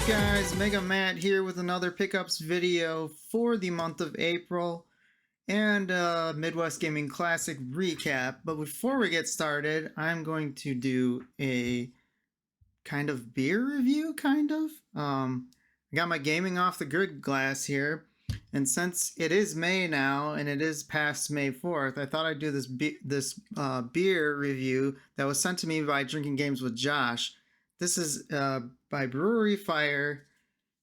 up, guys? Mega Matt here with another pickups video for the month of April and Midwest Gaming Classic recap. But before we get started, I'm going to do a kind of beer review, I got my gaming off the grid glass here, and since it is May now and it is past May 4th, I thought I'd do this beer review that was sent to me by Drinking Games with Josh. This is by Brewery Fire.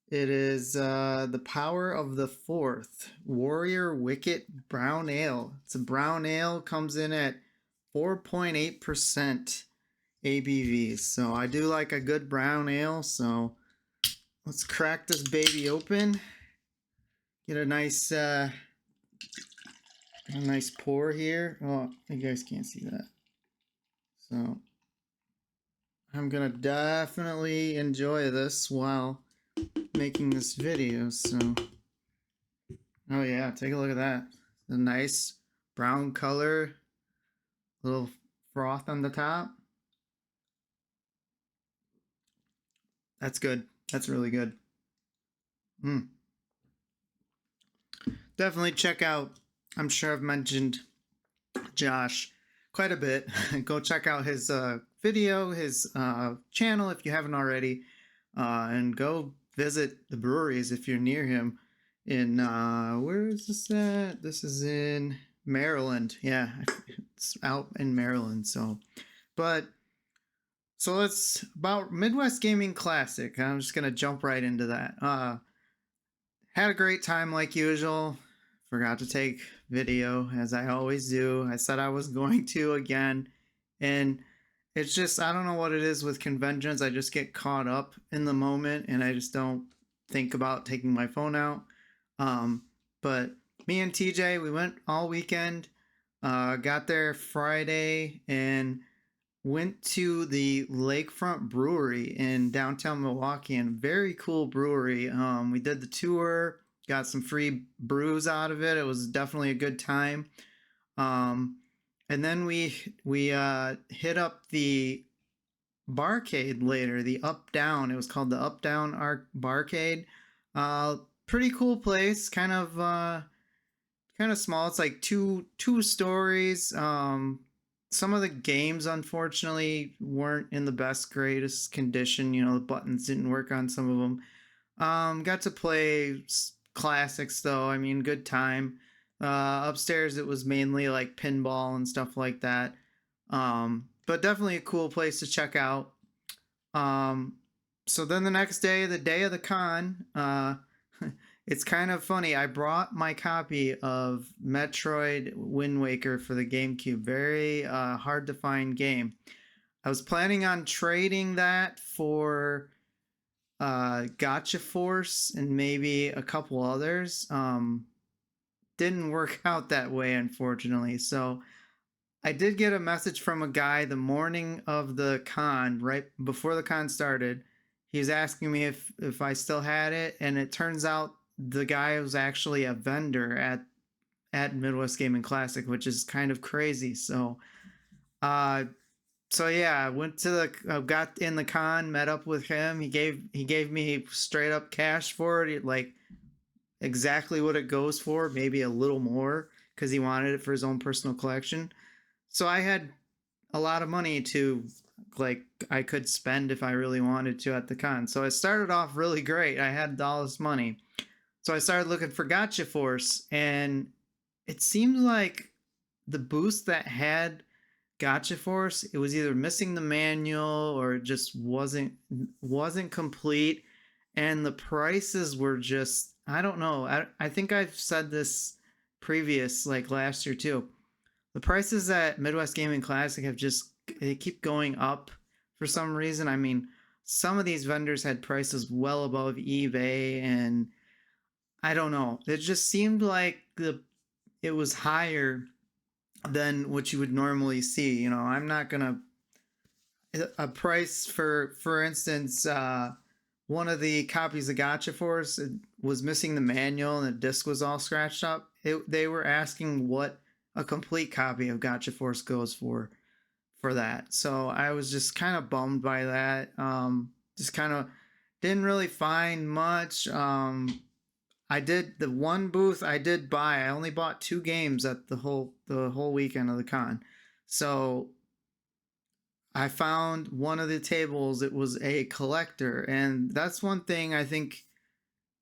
It is the Power of the Fourth Warrior Wicket Brown Ale. It's a brown ale, comes in at 4.8% ABV. So I do like a good brown ale. So let's crack this baby open. Get a nice pour here. Oh, you guys can't see that. So I'm gonna definitely enjoy this while making this video. So, oh yeah, take a look at that. A nice brown color, little froth on the top. That's good. That's really good. Definitely check out, I'm sure I've mentioned Josh quite a bit. Go check out his video, his channel if you haven't already, and go visit the breweries if you're near him. In where is this at? This is in Maryland. Yeah, it's out in Maryland. So let's about Midwest Gaming Classic. I'm just gonna jump right into that. Had a great time like usual. Forgot to take video as I always do. I said I was going to again, and it's just, I don't know what it is with conventions. I just get caught up in the moment and I just don't think about taking my phone out. But me and TJ, we went all weekend, got there Friday and went to the Lakefront Brewery in downtown Milwaukee, and very cool brewery. We did the tour, got some free brews out of it. It was definitely a good time. And then we hit up the barcade later, the Up Down. It was called the Up Down Barcade. Pretty cool place, kind of small. It's like two stories. Some of the games, unfortunately, weren't in the greatest condition. You know, the buttons didn't work on some of them. Got to play classics, though. I mean, good time. Upstairs, it was mainly like pinball and stuff like that. But definitely a cool place to check out. So then the next day, the day of the con, it's kind of funny. I brought my copy of Metroid Wind Waker for the GameCube. Very hard to find game. I was planning on trading that for Gotcha Force and maybe a couple others. Didn't work out that way, unfortunately. So I did get a message from a guy the morning of the con, right before the con started. He was asking me if I still had it, and it turns out the guy was actually a vendor at Midwest Gaming Classic, which is kind of crazy. So yeah, I went to got in the con, met up with him. He gave me straight up cash for it, like exactly what it goes for, maybe a little more, because he wanted it for his own personal collection. So I had a lot of money to, like, I could spend if I really wanted to at the con. So it started off really great. I had all this money. So I started looking for Gotcha Force, and it seemed like the boost that had Gotcha Force, it was either missing the manual or it just wasn't complete, and the prices were just, I don't know. I think I've said this previous, like last year too. The prices at Midwest Gaming Classic they keep going up for some reason. I mean, some of these vendors had prices well above eBay, and I don't know. It just seemed like it was higher than what you would normally see. You know, I'm not gonna a price for instance, one of the copies of Gotcha Force was missing the manual and the disc was all scratched up. They were asking what a complete copy of Gotcha Force goes for that. So I was just kind of bummed by that. Just kind of Didn't really find much. I did the one booth I did buy. I only bought 2 games at the whole weekend of the con. So I found one of the tables. It was a collector, and that's one thing I think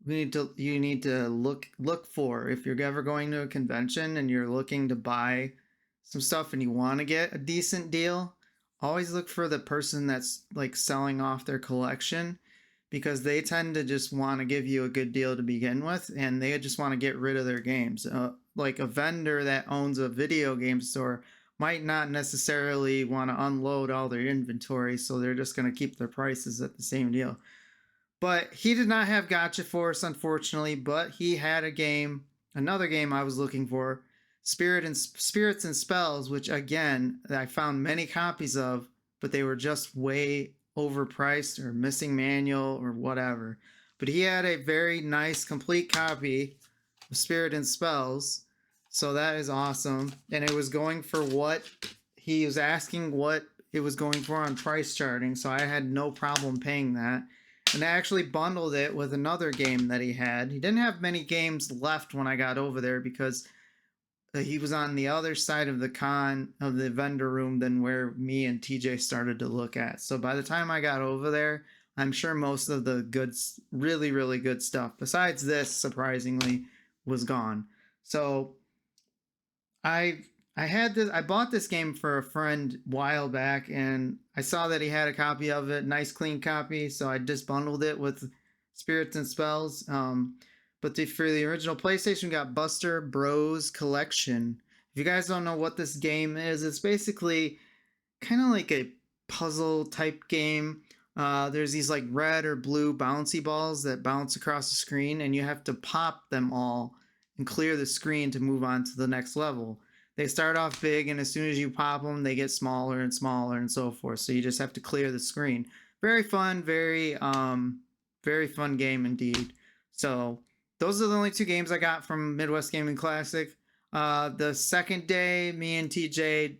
you need to look for if you're ever going to a convention and you're looking to buy some stuff and you want to get a decent deal. Always look for the person that's like selling off their collection, because they tend to just want to give you a good deal to begin with, and they just want to get rid of their games. Like a vendor that owns a video game store might not necessarily want to unload all their inventory, so they're just going to keep their prices at the same deal. But he did not have Gotcha Force, unfortunately, but he had another game I was looking for, Spirits and Spells, which again I found many copies of, but they were just way overpriced or missing manual or whatever. But he had a very nice complete copy of Spirit and Spells, so that is awesome. And it was going for what he was asking, what it was going for on price charting, so I had no problem paying that. And I actually bundled it with another game that he had. He didn't have many games left when I got over there, because he was on the other side of the vendor room than where me and TJ started to look at. So by the time I got over there, I'm sure most of the good, really, really good stuff, besides this, surprisingly, was gone. So I I bought this game for a friend a while back, and I saw that he had a copy of it, nice clean copy, so I just bundled it with Spirits and Spells. But for the original PlayStation, we got Buster Bros Collection. If you guys don't know what this game is, it's basically kind of like a puzzle type game. There's these like red or blue bouncy balls that bounce across the screen, and you have to pop them all and clear the screen to move on to the next level. They start off big, and as soon as you pop them, they get smaller and smaller and so forth. So you just have to clear the screen. Very fun, very fun game indeed. So those are the only 2 games I got from Midwest Gaming Classic. The second day, me and TJ,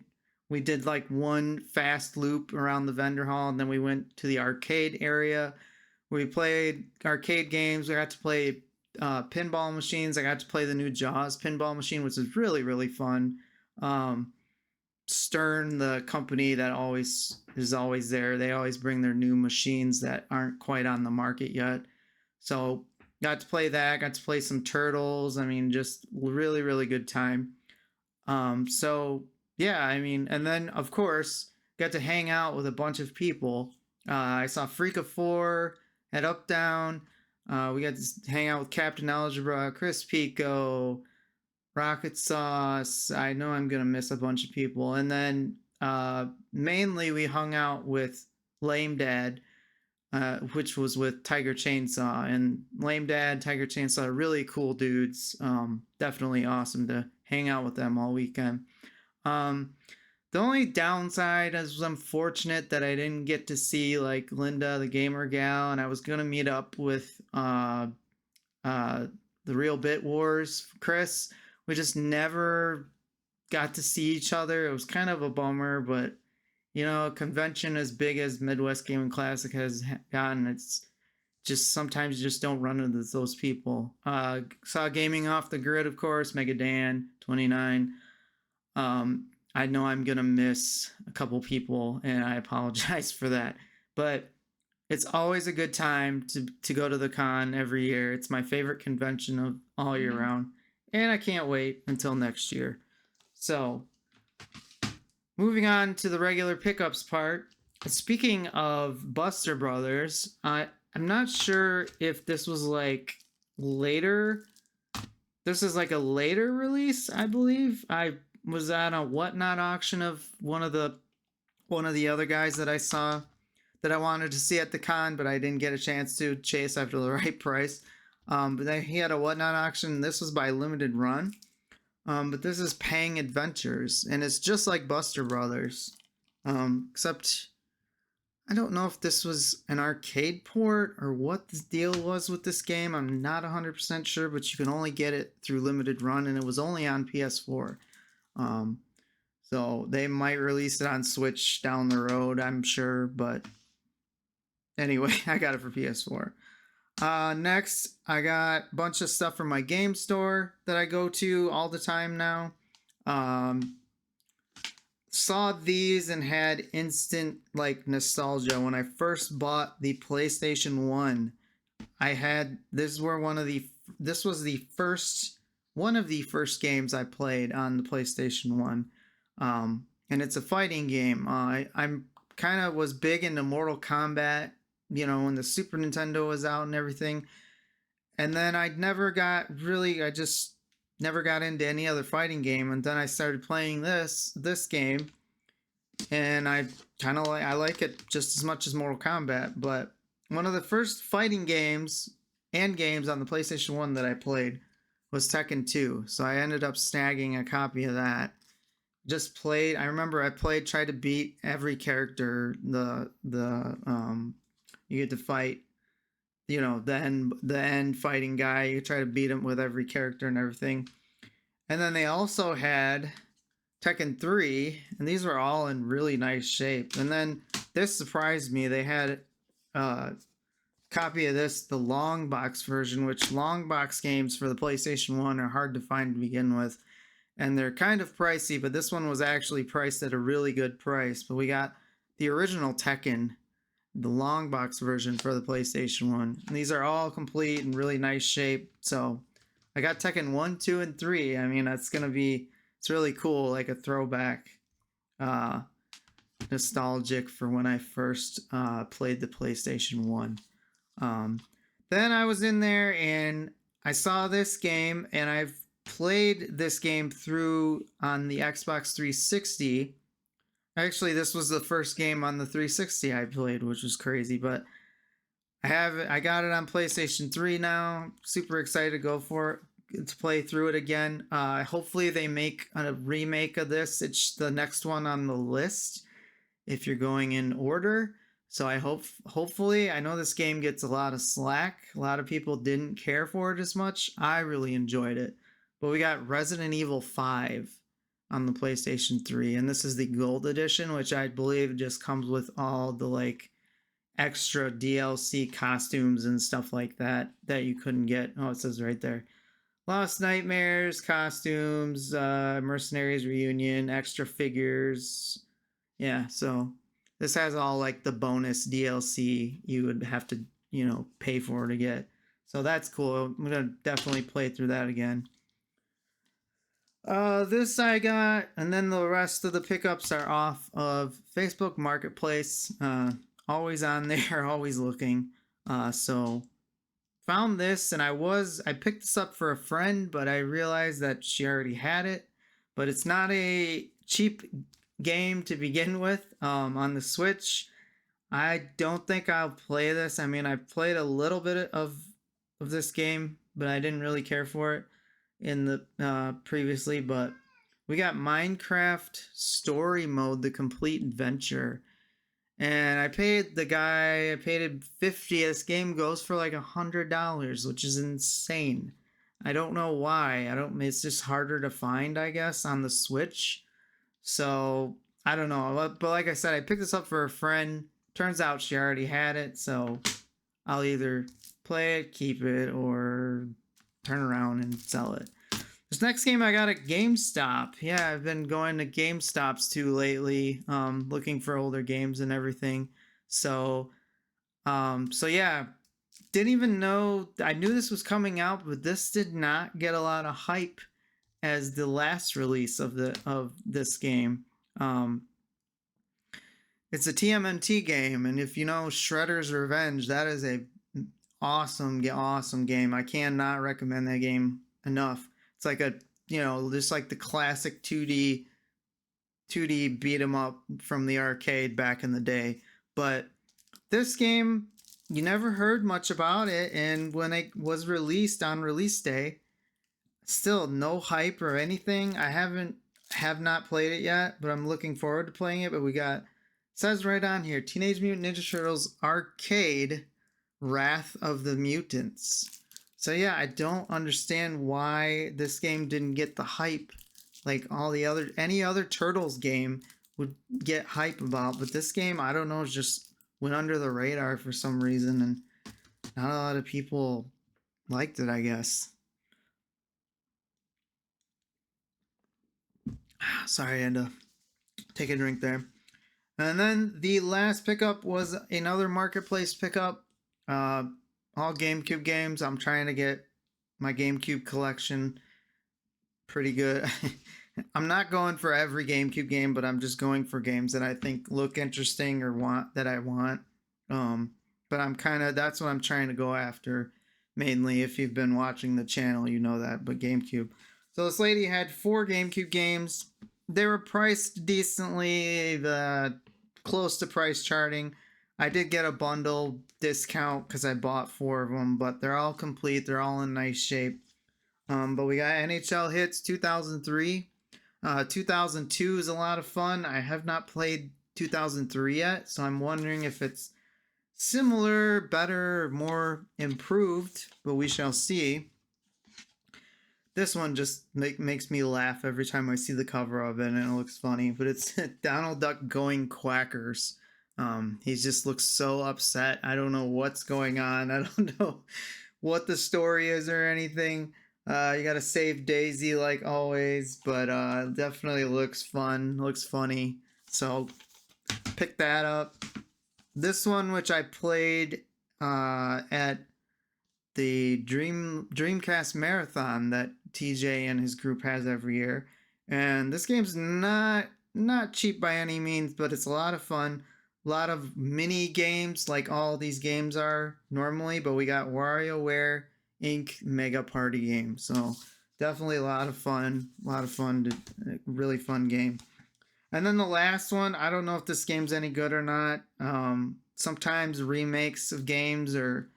we did like one fast loop around the vendor hall, and then we went to the arcade area. We played arcade games. We got to play pinball machines. I got to play the new Jaws pinball machine, which is really, really fun. Stern, the company that is always there, they always bring their new machines that aren't quite on the market yet. So got to play that. Got to play some Turtles. I mean, just really, really good time. So yeah, I mean, and then of course got to hang out with a bunch of people. I saw Freak of Four at Up Down. We got to hang out with Captain Algebra, Chris Pico, Rocket Sauce. I know I'm gonna miss a bunch of people. And then mainly we hung out with Lame Dad, which was with Tiger Chainsaw. And Lame Dad, Tiger Chainsaw, really cool dudes. Definitely awesome to hang out with them all weekend. The only downside is I'm fortunate that I didn't get to see like Linda, the gamer gal, and I was gonna meet up with the Real Bit Wars, Chris. We just never got to see each other. It was kind of a bummer, but you know, a convention as big as Midwest Gaming Classic has gotten, it's just sometimes you just don't run into those people. Saw Gaming Off the Grid, of course, Mega Dan 29. I know I'm gonna miss a couple people, and I apologize for that. But it's always a good time to go to the con every year. It's my favorite convention of all year round, and I can't wait until next year. So, moving on to the regular pickups part. Speaking of Buster Brothers, I'm not sure if this was like later. This is like a later release, I believe. I was at a Whatnot auction of one of the other guys that I saw that I wanted to see at the con, but I didn't get a chance to chase after the right price. But then he had a Whatnot auction. This was by Limited Run. But this is Pang Adventures, and it's just like Buster Brothers, except I don't know if this was an arcade port or what the deal was with this game. I'm not 100% sure, but you can only get it through Limited Run, and it was only on PS4. So they might release it on Switch down the road, I'm sure, but Anyway, I got it for PS4. Next, I got a bunch of stuff from my game store that I go to all the time now. Um, saw these and had instant like nostalgia when I first bought the PlayStation 1. I had this were one of the this was the first one of the first games I played on the PlayStation 1. And it's a fighting game. I'm kind of was big into Mortal Kombat, you know, when the Super Nintendo was out and everything. And then I just never got into any other fighting game. And then I started playing this game, and I like it just as much as Mortal Kombat. But one of the first fighting games and games on the PlayStation 1 that I played was Tekken 2. So I ended up snagging a copy of that. Just played. I remember I tried to beat every character. You get to fight, you know, the end fighting guy. You try to beat him with every character and everything. And then they also had Tekken 3, and these were all in really nice shape. And then this surprised me. They had a copy of this, the long box version, which long box games for the PlayStation 1 are hard to find to begin with. And they're kind of pricey, but this one was actually priced at a really good price. But we got the original Tekken, the long box version for the PlayStation 1. And these are all complete and really nice shape. So I got Tekken 1, 2, and 3. I mean, it's really cool, like a throwback, nostalgic for when I first played the PlayStation 1. Then I was in there and I saw this game, and I've played this game through on the Xbox 360. Actually, this was the first game on the 360 I played, which was crazy, but I got it on PlayStation 3 now. Super excited to go for it, to play through it again. Hopefully they make a remake of this. It's the next one on the list if you're going in order. So hopefully, I know this game gets a lot of slack. A lot of people didn't care for it as much. I really enjoyed it. But we got Resident Evil 5 on the PlayStation 3, and this is the Gold Edition, which I believe just comes with all the like extra DLC costumes and stuff like that you couldn't get. Oh, it says right there. Lost Nightmares, costumes, Mercenaries Reunion, extra figures. Yeah, so this has all like the bonus DLC you would have to, you know, pay for to get. So that's cool. I'm gonna definitely play through that again. This I got, and then the rest of the pickups are off of Facebook Marketplace. Always on there, always looking. So found this, and I picked this up for a friend, but I realized that she already had it. But it's not a cheap game to begin with. On the Switch, I don't think I'll play this. I mean, I played a little bit of this game, but I didn't really care for it in the previously. But we got Minecraft Story Mode, the complete adventure. And I paid it 50. This game goes for like $100, which is insane. I don't know why. It's just harder to find, I guess, on the Switch. So I don't know. But like I said, I picked this up for a friend. Turns out she already had it, so I'll either play it, keep it, or turn around and sell it. This next game I got at GameStop. Yeah, I've been going to GameStops too lately, looking for older games and everything. So yeah, didn't even know. I knew this was coming out, but this did not get a lot of hype as the last release of this game. It's a TMNT game, and if you know Shredder's Revenge, that is a awesome game. I cannot recommend that game enough. It's like just like the classic 2D beat 'em up from the arcade back in the day. But this game, you never heard much about it, and when it was released on release day, still no hype or anything. I have not played it yet, but I'm looking forward to playing it. But it says right on here, Teenage Mutant Ninja Turtles Arcade Wrath of the Mutants. So yeah, I don't understand why this game didn't get the hype like any other Turtles game would get hype about, but this game, I don't know, is just went under the radar for some reason, and not a lot of people liked it, I guess. Sorry, I had to take a drink there. And then the last pickup was another marketplace pickup. All GameCube games. I'm trying to get my GameCube collection pretty good. I'm not going for every GameCube game, but I'm just going for games that I think look interesting or I want. But that's what I'm trying to go after mainly. If you've been watching the channel, you know that. But GameCube. So this lady had 4 GameCube games. They were priced decently, close to price charting. I did get a bundle discount because I bought 4 of them, but they're all complete. They're all in nice shape. But we got NHL Hits 2003. 2002 is a lot of fun. I have not played 2003 yet, so I'm wondering if it's similar, better, more improved, but we shall see. This one just makes me laugh every time I see the cover of it, and it looks funny. But it's Donald Duck going quackers. He just looks so upset. I don't know what's going on. I don't know what the story is or anything. You gotta save Daisy like always, but definitely looks fun, looks funny. So pick that up. This one, which I played at the Dreamcast Marathon that TJ and his group has every year, and this game's not cheap by any means, but it's a lot of fun. A lot of mini games, like all these games are normally, but we got WarioWare Inc. Mega Party game, so definitely a lot of fun. Really fun game. And then the last one, I don't know if this game's any good or not. Sometimes remakes of games or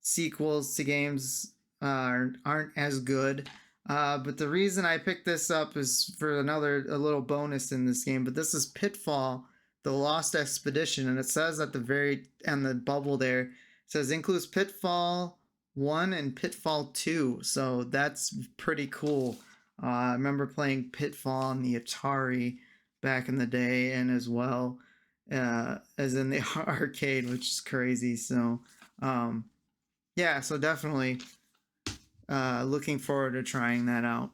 sequels to games aren't as good. But the reason I picked this up is for a little bonus in this game. But this is Pitfall: The Lost Expedition, and it says at the very end, the bubble there, it says includes Pitfall 1 and Pitfall 2. So that's pretty cool. I remember playing Pitfall on the Atari back in the day, and as well as in the arcade, which is crazy. So yeah, so definitely looking forward to trying that out.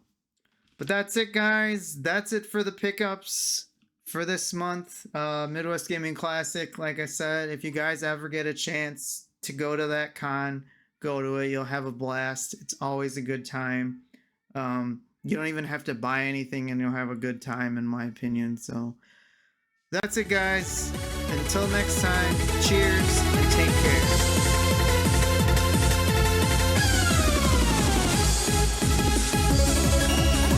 But that's it, guys. That's it for the pickups for this month. Midwest Gaming Classic, like I said, if you guys ever get a chance to go to that con, go to it. You'll have a blast. It's always a good time. You don't even have to buy anything, and you'll have a good time, in my opinion. So that's it, guys. Until next time, cheers.